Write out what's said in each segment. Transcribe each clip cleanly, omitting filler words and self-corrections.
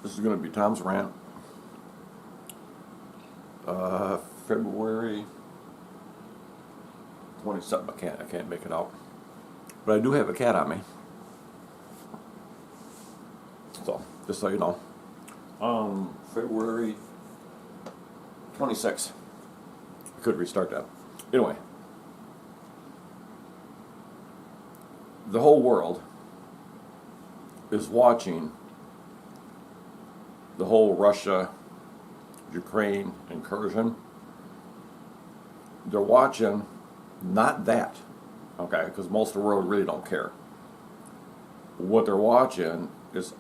This is going to be Tom's rant. February 27th. I can't make it out, but I do have a cat on me. So just so you know, February 26th. I could restart that. Anyway, the whole world is watching the whole Russia-Ukraine incursion. They're watching not that, okay, because most of the world really don't care. What they're watching is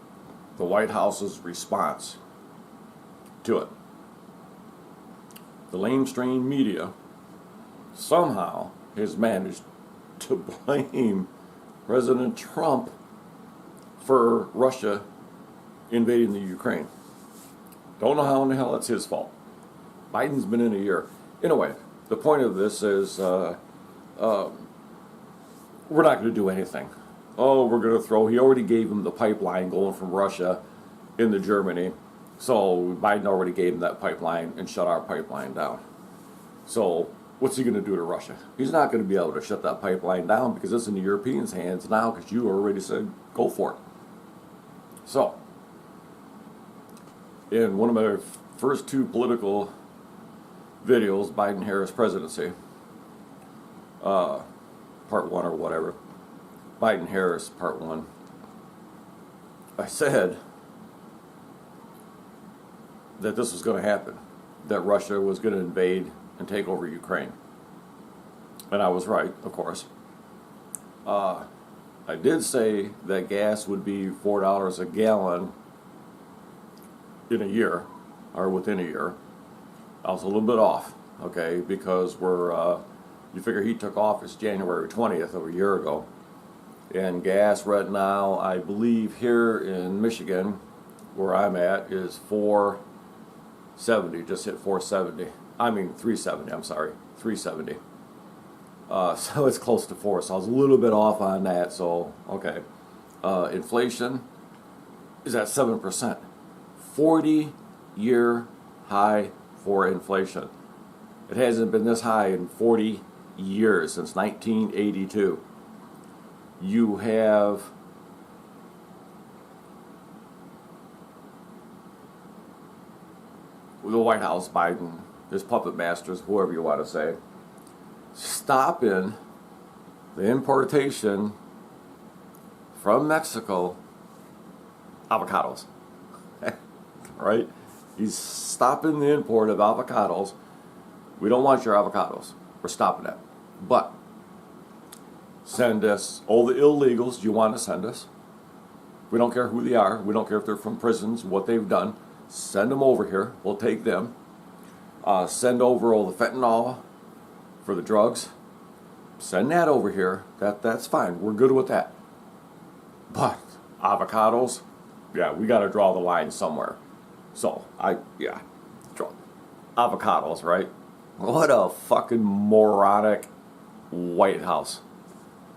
the White House's response to it. The mainstream media somehow has managed to blame President Trump for Russia invading the Ukraine. Don't know how in the hell it's his fault. Biden's been in a year. Anyway, the point of this is we're not going to do anything. Oh, we're going to throw. He already gave him the pipeline going from Russia into Germany. So Biden already gave him that pipeline and shut our pipeline down. So what's he going to do to Russia? He's not going to be able to shut that pipeline down because it's in the Europeans' hands now because you already said go for it. So, in one of my first two political videos, Biden-Harris presidency, part one or whatever, Biden-Harris part one, I said that this was going to happen, that Russia was going to invade and take over Ukraine. And I was right, of course. I did say that gas would be $4 a gallon in a year, or within a year. I was a little bit off, okay, because you figure he took office January 20th of a year ago. And gas right now, I believe here in Michigan, where I'm at, is $4.70, just hit 4.70. I mean 3.70, I'm sorry, 3.70. So it's close to 4, so I was a little bit off on that, so, okay. Inflation is at 7%. 40-year high for inflation. It hasn't been this high in 40 years, since 1982. You have the White House, Biden, his puppet masters, whoever you want to say, stopping the importation from Mexico avocados. Right? He's stopping the import of avocados. We don't want your avocados. We're stopping that. But send us all the illegals you want to send us. We don't care who they are. We don't care if they're from prisons, what they've done. Send them over here. We'll take them. Send over all the fentanyl for the drugs. Send that over here. That's fine. We're good with that. But avocados, yeah, we got to draw the line somewhere. So, draw avocados, right? What a fucking moronic White House.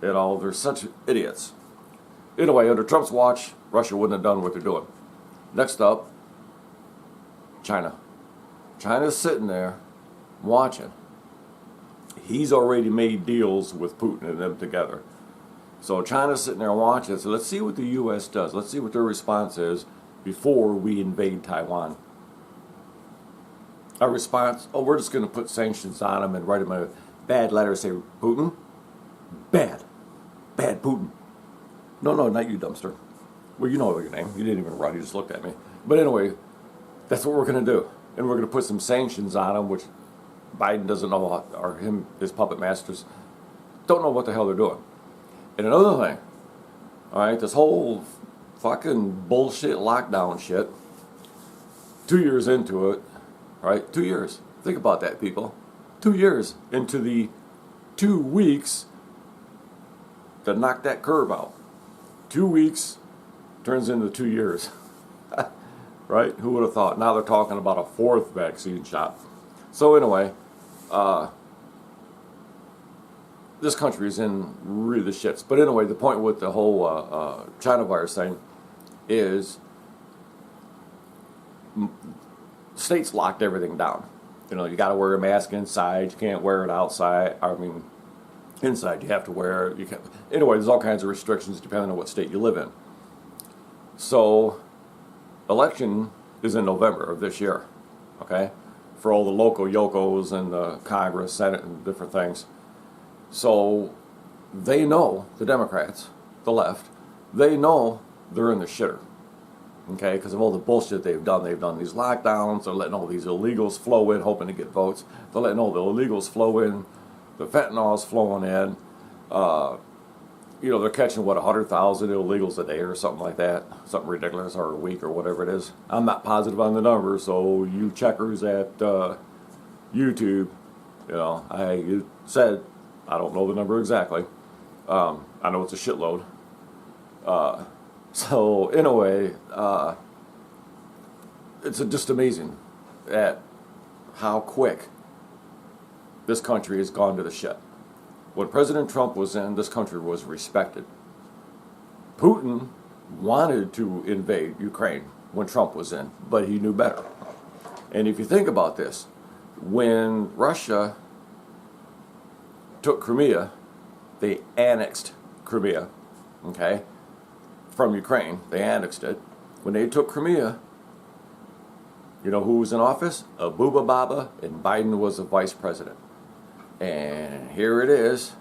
You know, they're such idiots. Anyway, under Trump's watch, Russia wouldn't have done what they're doing. Next up, China. China's sitting there watching. He's already made deals with Putin and them together. So China's sitting there watching. So let's see what the U.S. does. Let's see what their response is before we invade Taiwan. Our response, we're just going to put sanctions on them and write them a bad letter, say, Putin, bad Putin. No, not you, dumpster. Well, you know your name. You didn't even run. You just looked at me. But anyway, that's what we're going to do. And we're going to put some sanctions on them, which Biden doesn't know, or his puppet masters, don't know what the hell they're doing. And another thing, all right, this whole fucking bullshit lockdown shit, 2 years into it, right? 2 years. Think about that, people. 2 years into the 2 weeks to knock that curve out. 2 weeks turns into 2 years. Right? Who would have thought? Now they're talking about a fourth vaccine shot. So anyway, this country is in really the shits. But anyway, the point with the whole China virus thing is states locked everything down. You know, you got to wear a mask inside. You can't wear it outside. I mean, inside you have to wear it. You can, anyway, there's all kinds of restrictions depending on what state you live in. So, election is in November of this year, okay, for all the local yokos and the Congress, Senate, and different things. So, they know, the Democrats, the left, they know they're in the shitter, okay, because of all the bullshit they've done. They've done these lockdowns, they're letting all these illegals flow in, hoping to get votes. They're letting all the illegals flow in, the fentanyl's flowing in. You know, they're catching, 100,000 illegals a day or something like that. Something ridiculous, or a week, or whatever it is. I'm not positive on the number, so you checkers at YouTube, you know, you said, I don't know the number exactly. I know it's a shitload. So, anyway, it's just amazing at how quick this country has gone to the shit. When President Trump was in, this country was respected. Putin wanted to invade Ukraine when Trump was in, but he knew better. And if you think about this, when Russia took Crimea, they annexed Crimea, okay, from Ukraine. They annexed it. When they took Crimea, you know who was in office? Abuba Baba, and Biden was the vice president. And here it is.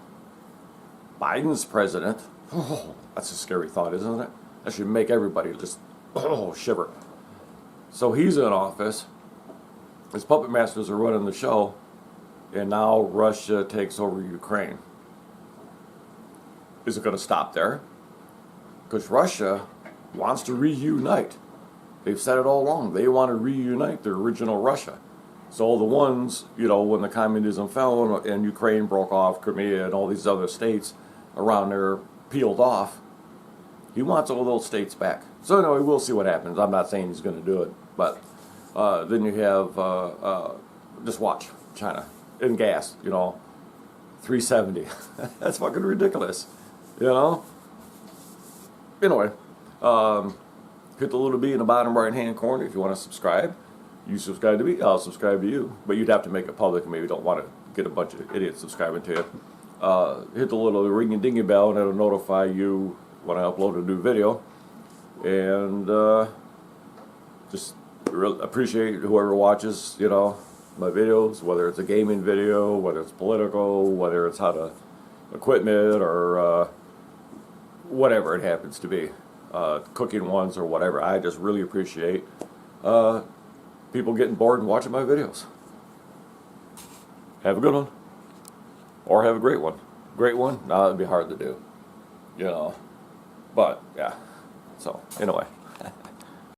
Biden's president. Oh, that's a scary thought, isn't it? That should make everybody just shiver. So he's in office. His puppet masters are running the show. And now Russia takes over Ukraine. Is it going to stop there? Because Russia wants to reunite. They've said it all along. They want to reunite the original Russia. So the ones, you know, when the communism fell and Ukraine broke off, Crimea and all these other states around there peeled off, he wants all those states back. So anyway, we'll see what happens. I'm not saying he's going to do it, but then you have, just watch, China, in gas, you know, 370. That's fucking ridiculous, you know? Anyway, hit the little B in the bottom right-hand corner if you want to subscribe. You subscribe to me, I'll subscribe to you. But you'd have to make it public, and maybe you don't want to get a bunch of idiots subscribing to you. Hit the little ring-a-dingy bell, and it'll notify you when I upload a new video. And just really appreciate whoever watches, you know, my videos, whether it's a gaming video, whether it's political, whether it's how to equipment, or whatever it happens to be. Cooking ones or whatever. I just really appreciate people getting bored and watching my videos. Have a good one. Or have a great one. Great one? Nah, that'd be hard to do. You know. But, yeah. So, anyway.